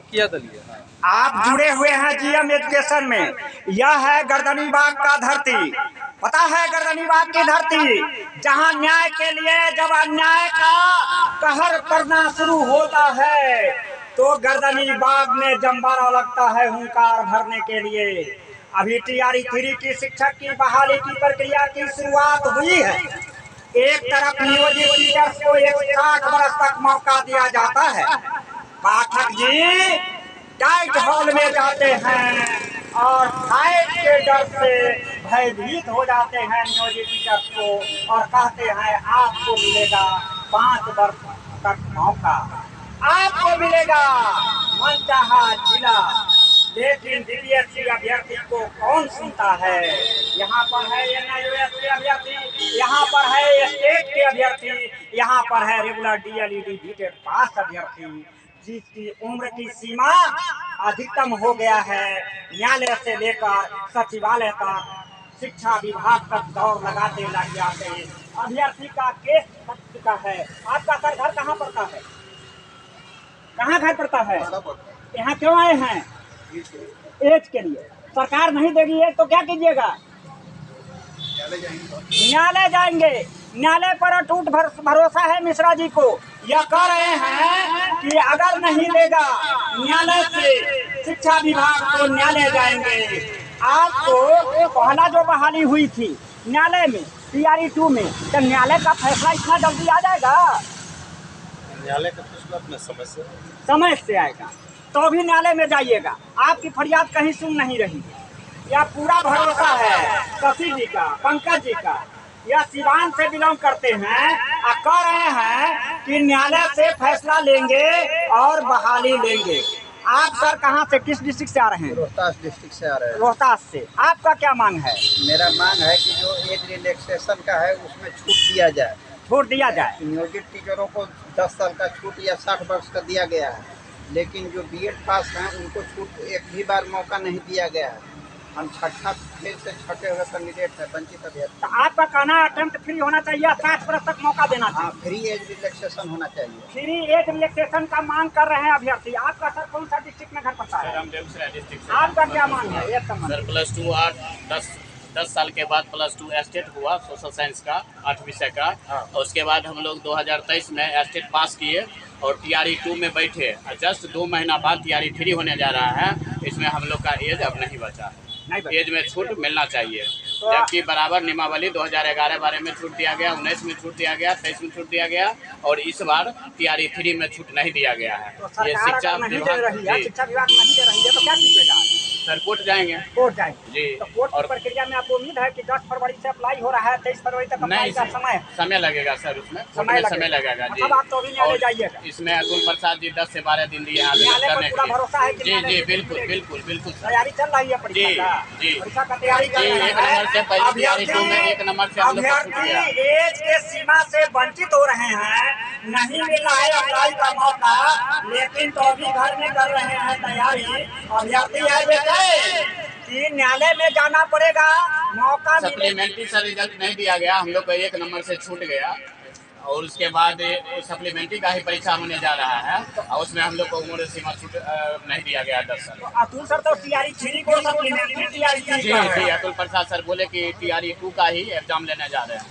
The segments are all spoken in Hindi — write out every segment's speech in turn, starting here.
किया दलिए। आप जुड़े हुए हैं जीएम एजुकेशन में। यह है गर्दनीबाग का धरती। पता है गर्दनीबाग की धरती, जहां न्याय के लिए जब अन्याय का कहर पड़ना शुरू होता है तो गर्दनीबाग में जमबारा लगता है हुंकार भरने के लिए। अभी टीआरई 3 की शिक्षक की बहाली की प्रक्रिया की शुरुआत हुई है। एक तरफ नियोजित टीचर्स को 160 वर्ष तक मौका दिया जाता है। पाठक जी टाइट हॉल में जाते हैं और फाइट के डर से भयभीत हो जाते हैं नियोजित टीचर्स को और कहते हैं आपको मिलेगा 5 वर्ष तक मौका, आपको मिलेगा मनचाहा जिला। लेकिन बीपीएससी अभ्यर्थी को कौन सुनता है? यहाँ पर है एनआईओएस अभ्यर्थी, यहाँ पर है स्टेट के अभ्यर्थी, यहाँ पर है रेगुलर डीएलईडी बीटेड पास अभ्यर्थी जिसकी उम्र की सीमा अधिकतम हो गया है। न्यायालय से लेकर सचिवालय तक, शिक्षा विभाग तक दौड़ लगाते लग जाते अभ्यर्थी का केस फट चुका है। आपका सर घर कहाँ पड़ता है? कहाँ घर पड़ता है? यहाँ क्यों आए हैं? एज के लिए। सरकार नहीं देगी एज तो क्या कीजिएगा? न्यायालय जाएंगे। न्यायालय पर अटूट भरोसा है मिश्रा जी को। यह कह रहे हैं कि अगर नहीं देगा न्यायालय से शिक्षा विभाग तो न्यायालय जाएंगे। आपको पहला जो बहाली हुई थी न्यायालय में टीआरई 2 में, तो न्यायालय का फैसला इतना जल्दी आ जाएगा? न्यायालय का फैसला अपने समय से आएगा तो भी न्यायालय में जाइएगा। आपकी फरियाद कहीं सुन नहीं रही। यह पूरा भरोसा है शशि जी का, पंकज जी का। यह सिवान से बिलोंग करते हैं और कह रहे हैं कि न्यायालय से फैसला लेंगे और बहाली लेंगे। आप सर कहाँ से, किस डिस्ट्रिक्ट से आ रहे हैं? रोहतास डिस्ट्रिक्ट से आ रहे हैं। रोहतास से। आपका क्या मांग है? मेरा मांग है कि जो एज रिलैक्सेशन का है उसमें छूट दिया जाए। छूट दिया जाए। नियोजित टीचरों को 10 साल का छूट या 60 वर्ष का दिया गया है, लेकिन जो बीएड पास हैं उनको छूट एक भी बार मौका नहीं दिया गया है। हम फिर से छठे हुए कैंडिडेट है, वंचित अभ्यर्थी। तो आपका कहना अटेम्प्ट फ्री होना चाहिए, 60 वर्ष तक मौका देना चाहिए। फ्री एज रिलैक्सेशन होना चाहिए। फ्री एज रिलैक्सेशन का मांग कर रहे हैं अभ्यर्थी। आपका सर कौन सा डिस्ट्रिक्ट में घर पड़ता है? हम बेगूसराय डिस्ट्रिक्ट से। आपका क्या मांग है? एक सर +2 8 10 साल के बाद +2 एस्टेट हुआ सोशल साइंस का 8 विषय का। और उसके बाद हम लोग 2023 में एस्टेट पास किए और टीआरई 2 में बैठे। जस्ट 2 महीना बाद टीआरई 3 होने जा रहा है। इसमें हम लोग का एज अब नहीं बचा है। एज में छूट मिलना चाहिए, जबकि बराबर नियमावली 2011 बारे में छूट दिया गया, 19 में छूट दिया गया, 23 में छूट दिया गया और इस बार टीआरई 3 में छूट नहीं दिया गया है। ये शिक्षा विभाग नहीं दे रही है तो क्या कीजिएगा? सर कोर्ट जाएंगे। कोर्ट जाएंगे जी। तो कोर्ट की प्रक्रिया में आपको उम्मीद है कि 10 फरवरी से अप्लाई हो रहा है, 23 फरवरी तक अप्लाई का समय लगेगा सर। उसमें समय लगेगा जी। आप तो अभी न्यायालय जाइएगा। इसमें अतुल प्रसाद जी 10 से 12 दिन दिए आवेदन करने के लिए। जी बिल्कुल तैयारी चल रही है परीक्षा का तैयारी कर रहे हैं। एक नंबर से पहले टीआरई 2 में 1 नंबर से हम लोग का छूट गया। एज के सीमा से वंचित हो रहे हैं, नहीं मिल रहा है अप्लाई का मौका, लेकिन तो अभी घर में कर रहे हैं तैयारी। अभ्यर्थी है कि न्यायालय में जाना पड़ेगा, मौका सप्लीमेंट्री सर रिजल्ट नहीं दिया गया, हम लोग को 1 नंबर से छूट गया और उसके बाद सप्लीमेंट्री का ही परीक्षा होने जा रहा है और उसमें हम लोग को उम्र सीमा छूट नहीं दिया गया 10 साल। अतुल सर तो टीआरई 3 को सप्लीमेंट्री जी अतुल प्रसाद सर बोले कि टीआरई 2 का ही एग्जाम लेने जा रहे हैं।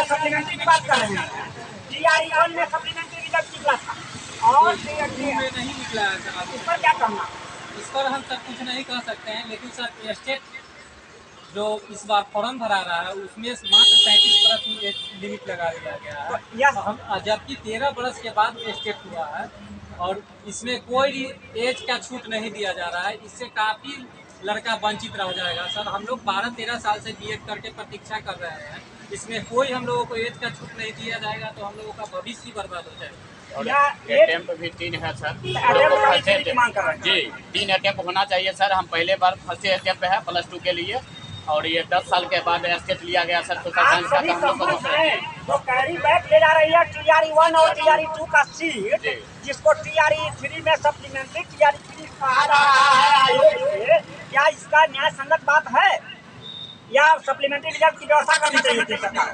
सप्लीमेंट्री की बात कर रहे हैं। टीआरई 1 में सप्लीमेंट्री रिजल्ट निकला था और में नहीं निकला है सर। इस पर क्या कहना? इस पर हम सर कुछ नहीं कह सकते हैं, लेकिन सर स्टेट जो इस बार फॉर्म भरा रहा है उसमें मात्र 35 वर्ष की एज लिमिट लगा दिया गया है। तो हम जबकि 13 वर्ष के बाद स्टेट हुआ है और इसमें कोई एज का छूट नहीं दिया जा रहा है। इससे काफ़ी लड़का वंचित रह जाएगा सर। हम लोग 12-13 साल से बीएड करके प्रतीक्षा कर रहे हैं, इसमें कोई हम लोगों को एज का छूट नहीं दिया जाएगा तो हम लोगों का भविष्य बर्बाद हो जाएगा। और अटेम्प्ट भी 3 है सर। जी 3 अटेम्प्ट होना चाहिए सर। हम पहले बार फर्स्ट अटेम्प्ट है +2 के लिए और ये 10 साल के बाद स्टेट लिया गया सर सोशल साइंस का। हम लोग तो कैरी बैक ले जा रही है टीआरई 1 और टीआरई 2 का सीट, जिसको टीआरई 3 में सप्लीमेंट्री टीआरई 3 कहा जा रहा है आयोग से। क्या इसका न्याय संगत बात है या सप्लीमेंट्री रिजल्ट की व्यवस्था करनी चाहिए थी सरकार?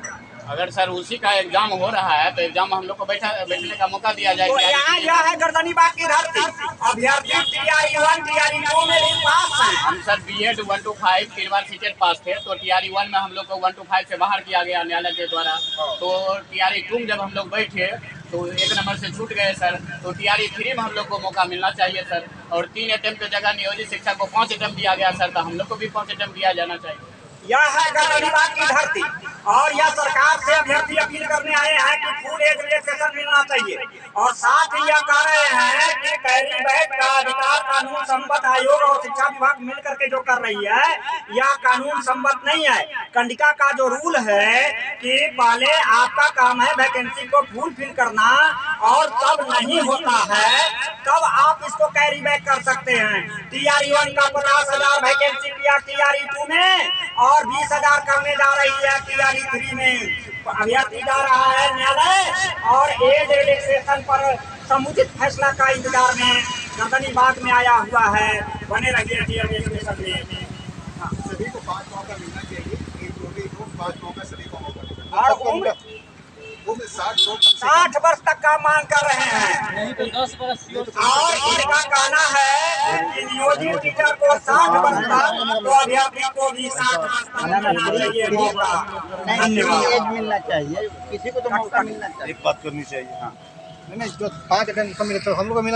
अगर सर उसी का एग्जाम हो रहा है तो एग्जाम में हम लोग को बैठने का मौका दिया जाए। तो यहाँ यह है गर्दनीबाग की धरती, अभ्यर्थी TRE 1 TRE 2 में भी पास हैं। हम सर BEd 1 to 5 3 बार सीटेट पास थे, तो TRE 1 में हम लोग को 1 to 5 से बाहर किया गया न्यायालय के द्वारा। तो TRE 2 में जब हम लोग बैठे तो 1 नंबर से छूट गए सर। तो TRE 3 में हम लोग को मौका मिलना चाहिए सर। और 3 अटेम्प्ट की जगह नियोजित शिक्षक को 5 अटेम्प्ट दिया गया सर, तो हम लोग को भी 5 अटेम्प्ट दिया जाना चाहिए। यह है गर्दनीबाग की धरती और यह सरकार से अभ्यर्थी अपील करने आए हैं कि फुल एज रिलैक्सेशन मिलना चाहिए। और साथ ही यह कह रहे हैं कि कैरी बैग का अधिकार कानून संबद्ध आयोग और शिक्षा विभाग मिलकर के जो कर रही है यह कानून संबद्ध नहीं है। कंडिका का जो रूल है कि पहले आपका काम है वैकेंसी को फुलफिल करना और तब नहीं होता है तब आप इसको कैरी बैक कर सकते हैं। TRE 1 का 50,000 वैकेंसी किया TRE 2 में और 20,000 करने जा रही है TRE 3 में। अभ्यर्थी जा रहा है न्यायालय और एज रिलैक्सेशन पर समुचित फैसला का इंतजार में गर्दनीबाग में आया हुआ है। बने रहिए TRE स्टेशन में। सभी को 5 मौका मिलना चाहिए, एक जो भी हो 5 मौका सभी को मौका मिलना और चाहिए। उम्र 60 वर्ष तक का मांग कर रहे हैं। नहीं तो 10 वर्ष और इनका कहना है कि नियोजित टीचर को 60 वर्ष तक तो अभ्यर्थी को भी 60 वर्ष तक मिलना चाहिए मौका। धन्यवाद। एज मिलना चाहिए, किसी को तो मौका मिलना चाहिए। एक बात करनी चाहिए। हाँ नहीं जो 5 अटेम्प्ट मिले तो हम लोग को मिला